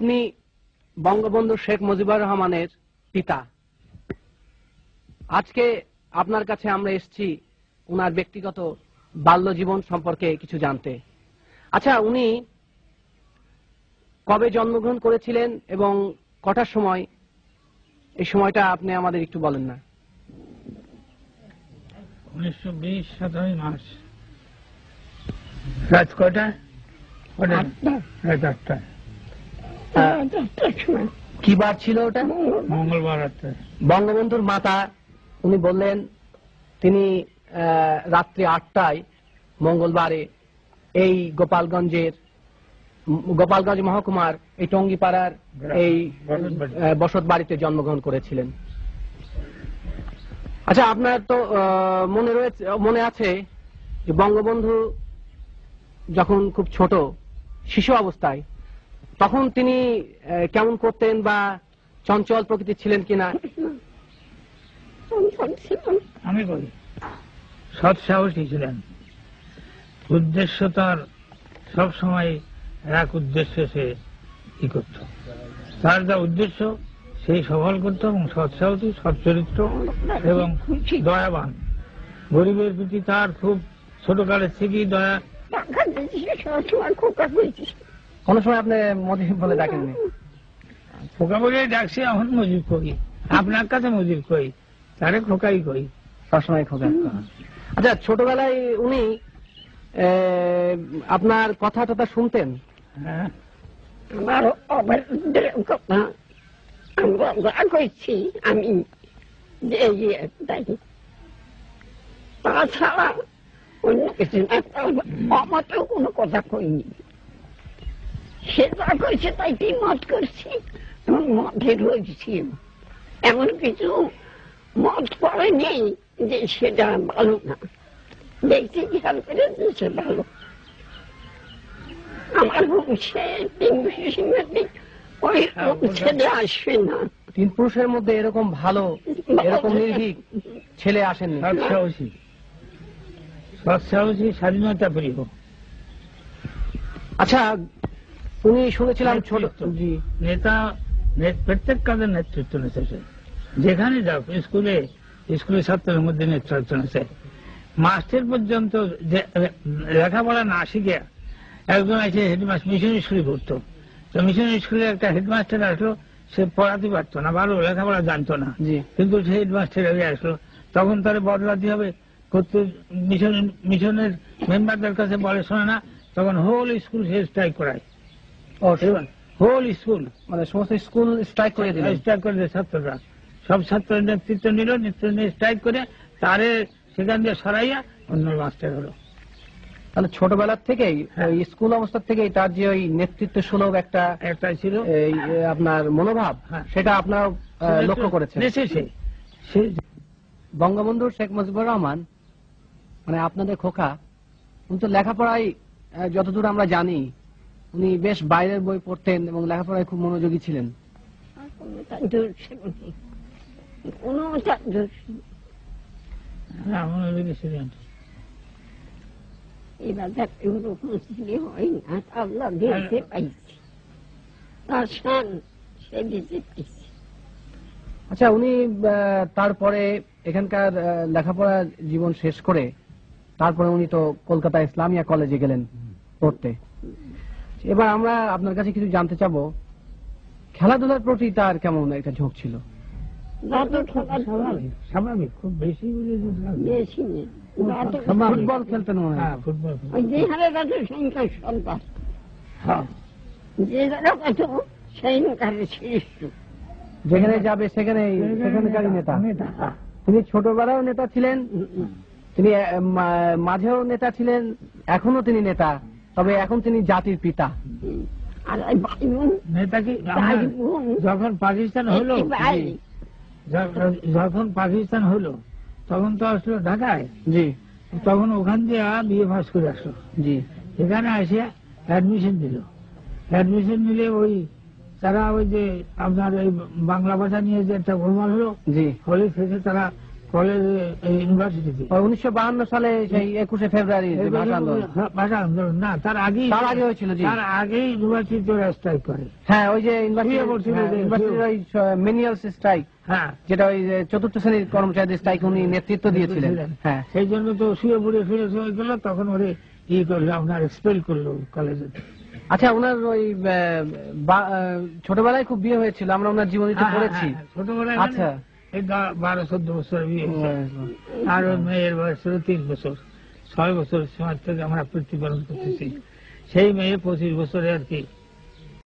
আপনি বঙ্গবন্ধু শেখ মুজিবুর রহমানের পিতা। আজকে আপনার কাছে আমরা এসেছি উনার ব্যক্তিগত বাল্য জীবন সম্পর্কে কিছু জানতে। আচ্ছা, উনি কবে জন্মগ্রহণ করেছিলেন এবং কটার সময়, এই সময়টা আপনি আমাদের একটু বলেন না। 1920 17 মার্চ। রাত কটা? রাত 8টায়। কি বার ছিল ওটা? মঙ্গলবার রাতে। বঙ্গবন্ধুর মাতা উনি বললেন তিনি রাত্রি 8টায় মঙ্গলবারে এই গোপালগঞ্জ মহকুমার এই টঙ্গিপাড়ার এই বসত বাড়িতে জন্মগ্রহণ করেছিলেন। আচ্ছা, আপনার তো মনে আছে যে বঙ্গবন্ধু যখন খুব ছোট শিশু অবস্থায় তখন তিনি কেমন করতেন বা চঞ্চল প্রকৃতির ছিলেন কিনা? আমি বলি সৎ সাহসী ছিলেন। উদ্দেশ্য তার সবসময় এক উদ্দেশ্য সে কি করত, তার যা উদ্দেশ্য সেই সফল করত এবং সৎ সাহসী, সৎ চরিত্র এবং দয়াবান। গরিবের প্রতি তার খুব ছোটকালের থেকেই দয়া। কোন সময় আপনি মজিব বলে ডাকেননি? খোকা বলে ডাকছি, এখন মজিব করি, আপনার কাছে মজিব করি, তারে খোকাই করি, সবসময় খোকা। আচ্ছা, ছোটবেলায় উনি আপনার কথা টথা শুনতেন? হ্যাঁ, আমার কথা আমরা করছি আমি তাছাড়া অন্য কিছু না। আমাকেও কোনো কথা কইনি, সে যা করছে তাই কি মত করছি এবং মঠে রয়েছি। এমন কিছু মত করে নেই যে সেটা ভালো না, দেখছি খেয়াল করে সে ভালো। আমার বংশে 3 পুরুষের মধ্যে ওই ছেলে আসবে না। 3 পুরুষের মধ্যে এরকম ভালো, এরকম নির্ভীক ছেলে আসেননি। সৎ সাহসী, স্বাধীনতা প্রিয়। আচ্ছা, উনি শুনেছিলাম ছোট নেতা, প্রত্যেক কাজের নেতৃত্ব নিতেছে। যেখানে যাও, স্কুলে ছাত্রের মধ্যে নেতৃত্ব নিতে, মাস্টার পর্যন্ত লেখাপড়া না শিখে একজন আছে হেডমাস্টার, মিশন স্কুলে পড়তো, তো মিশন স্কুলে একটা হেডমাস্টার আসলো, সে পড়াতে পারতো না, ভালো লেখাপড়া জানতো না, কিন্তু সে হেডমাস্টার হয়ে আসলো। তখন তার বদলাতে হবে, মিশনের মেম্বারদের কাছে বলে শোনে না, তখন হোল স্কুল সে স্ট্রাইক করায়। হোল স্কুল মানে সমস্ত স্কুল স্ট্রাইক করে দিল, স্ট্রাইক করে দেয় ছাত্ররা। সব ছাত্রের নেতৃত্ব নিল, নেতৃত্ব নিয়ে স্ট্রাইক করে তারে সেখান দিয়ে সরাইয়া অন্য মাস্টার হলো। তাহলে ছোটবেলার থেকেই স্কুল অবস্থা থেকেই তার যে ওই নেতৃত্ব সুলভ একটা ছিল আপনার মনোভাব, সেটা আপনার লক্ষ্য করেছেন। বঙ্গবন্ধু শেখ মুজিবুর রহমান মানে আপনাদের খোকা, উনি তো লেখাপড়ায় যতদূর আমরা জানি উনি বেশ বাইরের বই পড়তেন এবং লেখাপড়ায় খুব মনোযোগী ছিলেন। আচ্ছা, উনি তারপরে এখানকার লেখাপড়া জীবন শেষ করে তারপরে উনি তো কলকাতা ইসলামিয়া কলেজে গেলেন পড়তে। এবার আমরা আপনার কাছে কিছু জানতে চাবো, খেলাধুলার প্রতি তার কেমন একটা ঝোঁক ছিল? স্বাভাবিক, খুব বেশি ফুটবল খেলতেন মনে হয়। যে হারে সংখ্যা সন্তান, যে যেখানে যাবে সেখানকারই নেতা। তিনি ছোটবেলাও নেতা ছিলেন, তিনি মাঝেও নেতা ছিলেন, এখনো তিনি নেতা, তবে এখন তিনি জাতির পিতা। নেতা কি যখন পাকিস্তান হলো তখন তো আসলো ঢাকায়, জি, তখন ওখান দিয়ে বিএ পাস করে আসলো, জি, এখানে এসে অ্যাডমিশন দিল। অ্যাডমিশন নিলে ওই তারা ওই যে আপনার ওই বাংলা ভাষা নিয়ে যে একটা গোলমাল হলো, জি, হলে শেষে তারা কলেজে ইউনিভার্সিটিতে 1952 সালে সেই 21শে ফেব্রুয়ারি যে ভাষা আন্দোলন। ভাষা আন্দোলন না, তার আগে হয়েছিল। জি, তার আগেই ইউনিভার্সিটি স্ট্রাইক করে। হ্যাঁ, ওই যে ইউনিভার্সিটির ওই মেনিয়ালস স্ট্রাইক, হ্যাঁ, যেটা ওই যে চতুর্থ শ্রেণীর কর্মচারীদের স্ট্রাইক উনি নেতৃত্ব দিয়েছিলেন। হ্যাঁ, সেই জন্য তো শুয়ে পড়ে ফিরে হয়ে গেল, তখন ওরে ই করলো, আপনার এক্সপেল করলো কলেজে। আচ্ছা, ওনার ওই ছোটবেলায় খুব বিয়ে হয়েছিল, আমরা ওনার জীবনীতে পড়েছি। ছোটবেলায় আচ্ছা, এই 12-14 বছর বিয়ে হয়েছে। আর ওই মেয়ের বয়স ছিল 3 বছর। 6 বছর সময় থেকে আমরা প্রতিপালন করতেছি। সেই মেয়ে 25 বছরে আর কি